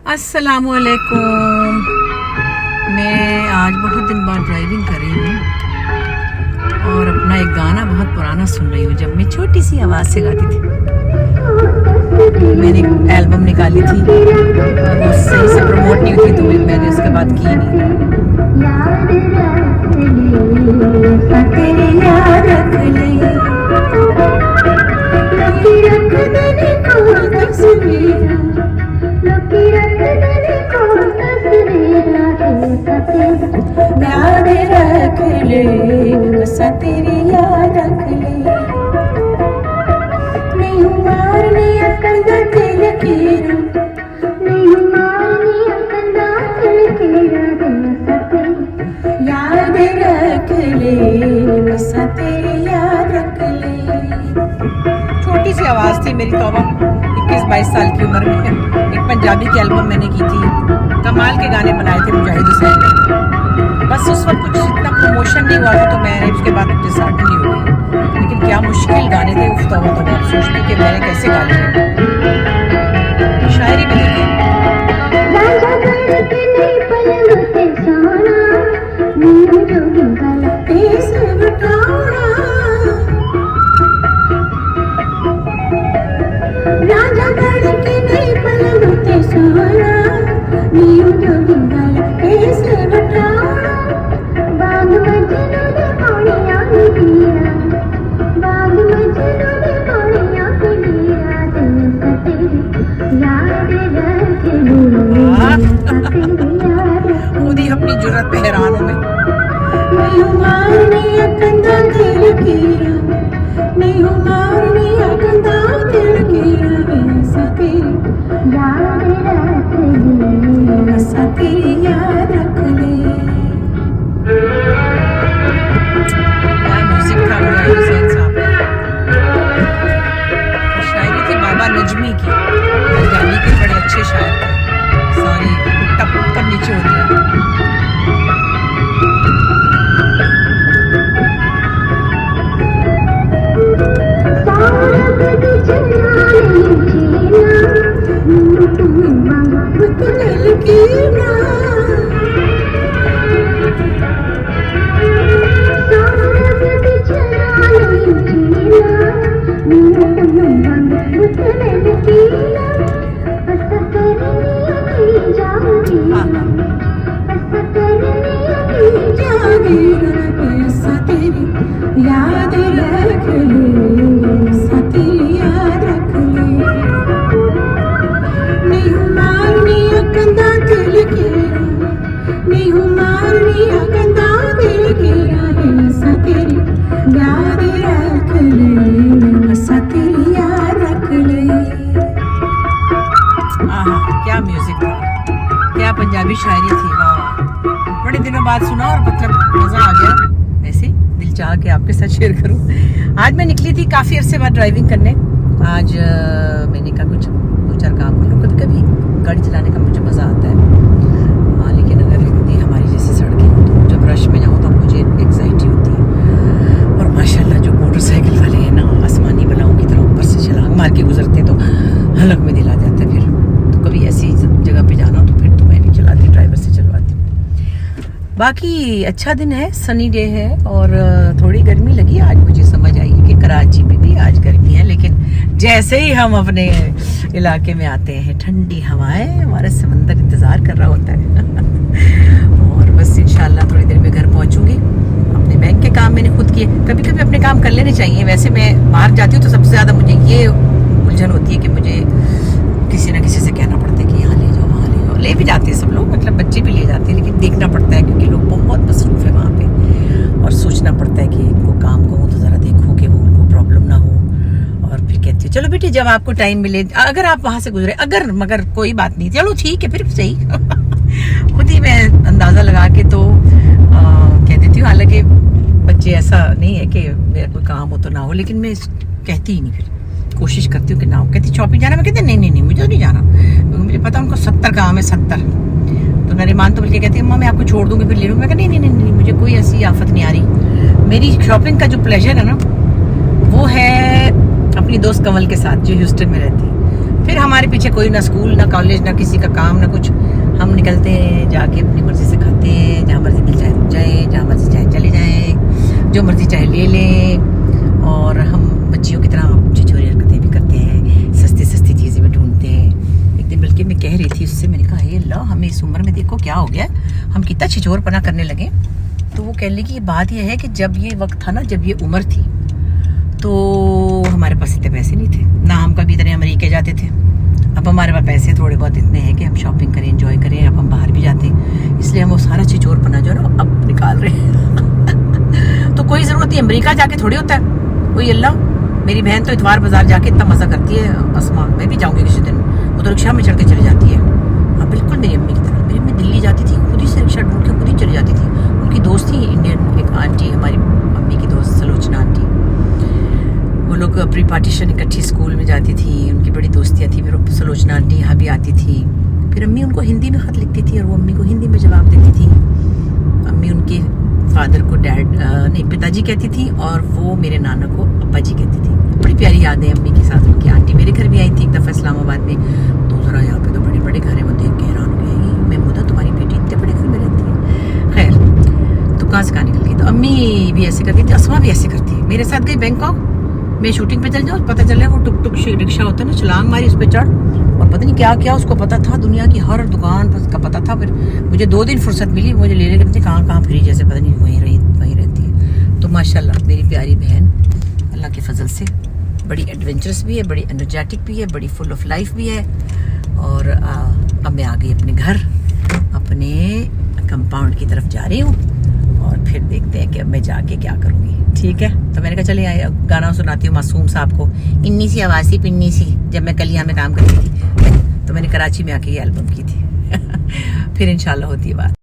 अस्सलामुअलैकुम। मैं आज बहुत दिन बाद ड्राइविंग कर रही हूँ और अपना एक गाना बहुत पुराना सुन रही हूँ। जब मैं छोटी सी आवाज़ से गाती थी, मैंने एक एल्बम निकाली थी और वो सही से प्रमोट नहीं हुई थी, तो मैंने उसके बाद की नहीं। याद रख ले, बस तेरी याद रख ले। नहीं मारनी अकंदा दिल कीरू, नहीं मारनी अकंदा दिल कीरू, याद रख ले, बस तेरी याद रख ले। छोटी सी आवाज़ थी मेरी, तौबा 21-22 साल की उम्र में। एक पंजाबी की एल्बम मैंने की थी, कमाल के गाने बनाए थे मुजाहिद हुसैन ने। बस उस वक्त कुछ इतना प्रमोशन नहीं हुआ था, तो मैंने उसके बाद डिसाइड नहीं हो गई। लेकिन क्या मुश्किल गाने थे उस तौबा तो मैं सोचती कि मैंने कैसे गा लिए। शायरी में देखिए, खुद ही अपनी जुर्रत पे हैरान हूँ मैं। क्या म्यूजिक था मुजाहिद हुसैन साहब का। शायरी थी बाबा नजमी की, पंजाबी के बड़े अच्छे शायर थे। सारी टप ऊपर नीचे हो रही है। याद रख ले, सती याद रख ले। नहीं मारनी अकंदा दिल कीरू, नहीं मारनी अकंदा दिल कीरू, सती याद रख ले, सती याद रख ले। आहा, क्या म्यूजिक था, क्या पंजाबी शायरी थी। वाह, बड़े दिनों बाद सुना और मतलब मजा आ गया। ऐसे दिल चाह के आपके साथ शेयर करूं। आज मैं निकली थी काफ़ी अरसे बाद ड्राइविंग करने। आज मैंने कहा कुछ 2-4 काम कर लूँ। कभी कभी गाड़ी चलाने का मुझे मज़ा आता है, लेकिन अगर इतनी हमारी जैसी सड़कें हों तो जब रश में जाऊँ तो मुझे एग्जाइटी होती है। और माशाल्लाह जो मोटरसाइकिल वाले हैं ना, आसमानी बलाओं की तरह ऊपर से छलांग मार के गुजरते तो हलक में दिल आ जाता है। फिर तो कभी ऐसी जगह पर जाना तो फिर तो मैं नहीं चलाती, ड्राइवर से चलवाती। बाकी अच्छा दिन है, सनी डे है और थोड़ी गर्मी लगी आज। मुझे समझ आई कि कराची में भी आज गर्मी है, लेकिन जैसे ही हम अपने इलाके में आते हैं ठंडी हवाएं, हमारा समंदर इंतज़ार कर रहा होता है। और बस इंशाल्लाह थोड़ी देर में घर पहुंचूंगी। अपने बैंक के काम मैंने खुद किए। कभी कभी अपने काम कर लेने चाहिए। वैसे मैं बाहर जाती हूँ तो सबसे ज़्यादा मुझे ये उलझन होती है कि मुझे किसी न किसी से कहना पड़ता है कि यहाँ ले जाओ, वहाँ ले जाओ। ले भी जाते हैं सब लोग, मतलब बच्चे भी ले जाते हैं, लेकिन देखना पड़ता है क्योंकि लोग बहुत मसरूफ़ है वहाँ पे। और सोचना पड़ता है कि इनको काम कहूँ तो ज़रा देखो कि वो उनको प्रॉब्लम ना हो। और फिर कहती हूँ चलो बेटी, जब आपको टाइम मिले, अगर आप वहाँ से गुजरे, अगर मगर कोई बात नहीं, चलो ठीक है फिर सही। खुद ही मैं अंदाज़ा लगा के तो कह देती हूँ। हालांकि बच्चे ऐसा नहीं है कि मेरा कोई काम हो तो ना हो, लेकिन मैं कहती ही नहीं। फिर कोशिश करती हूँ कि ना हो। कहती शॉपिंग जाना, मैं कहती नहीं मुझे तो नहीं जाना, क्योंकि मुझे पता उनको 70 काम है, 70। तो नरीमान तो बल्कि कहती है अम्मा मैं आपको छोड़ दूंगी फिर ले लूँगी। मैं कहती नहीं, मुझे कोई ऐसी आफत नहीं आ रही। मेरी शॉपिंग का जो प्लेजर है ना, वो है अपनी दोस्त कमल के साथ जो ह्यूस्टन में रहती है। फिर हमारे पीछे कोई ना स्कूल ना कॉलेज ना किसी का काम ना कुछ, हम निकलते हैं जाके अपनी मर्जी से खाते हैं, जहाँ मर्जी दिल चाहे रुक जाए, जहाँ मर्जी चाहे चले जाएं, जो मर्जी चाहे ले लें। और हम बच्चियों की तरह छिछोरी हरकतें भी करते हैं, सस्ती सस्ती चीज़ें भी ढूंढते हैं। एक दिन बल्कि मैं कह रही थी उससे, मैंने कहा हे अल्लाह, हमें इस उम्र में देखो क्या हो गया, हम कितना छिछोरपना करने लगे। तो वो कहने लगी ये बात यह है कि जब ये वक्त था ना, जब ये उम्र थी, तो हमारे पास इतने पैसे नहीं थे ना, हम कभी इतने अमेरिका जाते थे। अब हमारे पास पैसे थोड़े बहुत इतने हैं कि हम शॉपिंग करें, एंजॉय करें, अब हम बाहर भी जाते हैं, इसलिए हम वो सारा छिछोरपना जो है ना अब निकाल रहे हैं। तो कोई ज़रूरत नहीं, अमेरिका जाके थोड़ी होता है कोई अल्लाह। मेरी बहन तो इतवार बाजार जाके इतना मज़ा करती है, अस्मा मैं भी जाऊँगी किसी दिन, वो तो रिक्शा में चढ़ के चली जाती है। हाँ बिल्कुल मेरी अम्मी की तरह। मेरी अम्मी दिल्ली जाती थी, खुद ही से रिक्शा ढूंढ के खुद ही चली जाती थी। उनकी दोस्त थी इंडियन, एक आंटी, हमारी अम्मी की दोस्त सलोचना आंटी, वो लोग प्री पार्टीशन इकट्ठी स्कूल में जाती थी, उनकी बड़ी दोस्तियाँ थी। फिर सलोचना आंटी यहाँ भी आती थी, फिर अम्मी उनको हिंदी में ख़त लिखती थी और वो अम्मी को हिंदी में जवाब देती थी। अम्मी उनके फादर को डैड नहीं पिताजी कहती थी और वो मेरे नाना को अब्बा जी कहती थी। बड़ी प्यारी यादें अम्मी के साथ। उनकी आंटी मेरे घर भी आई थी एक दफ़ा इस्लामाबाद में, तो ज़रा यहाँ पे तो बड़े बड़े घर हैं, वो देख के हैरान हो गई, मैं मुदा तुम्हारी बेटी इतने बड़े घर में रहती है। खैर तो कहाँ से कहाँ निकल गई। तो अम्मी भी ऐसे करती थी, अस्मा भी ऐसे करती है। मेरे साथ गई बैंकॉक, मैं शूटिंग पे चल जाऊँ, पता चल रहा है वो टुक टुक रिक्शा होता है ना, छलांग मारी उस पर चढ़, और पता नहीं क्या क्या उसको पता था, दुनिया की हर दुकान का पता था। फिर मुझे 2 दिन फुर्सत मिली, मुझे ले लेकर कहाँ कहाँ फिरी, जैसे पता नहीं वहीं रहती है। तो माशाल्लाह मेरी प्यारी बहन अल्लाह के फजल से बड़ी एडवेंचरस भी है, बड़ी एनर्जेटिक भी है, बड़ी फुल ऑफ लाइफ भी है। और अब मैं आ गई अपने घर, अपने कंपाउंड की तरफ जा रही हूँ, और फिर देखते हैं कि अब मैं जाके क्या करूँगी। ठीक है, तो मैंने कहा चले गाना सुनाती हूँ मासूम साहब को, इन्नी सी आवाज़ थी पिन्नी सी, जब मैं कल यहाँ में काम करती थी, तो मैंने कराची में आके ये एल्बम की थी। फिर इंशाल्लाह होती है बात।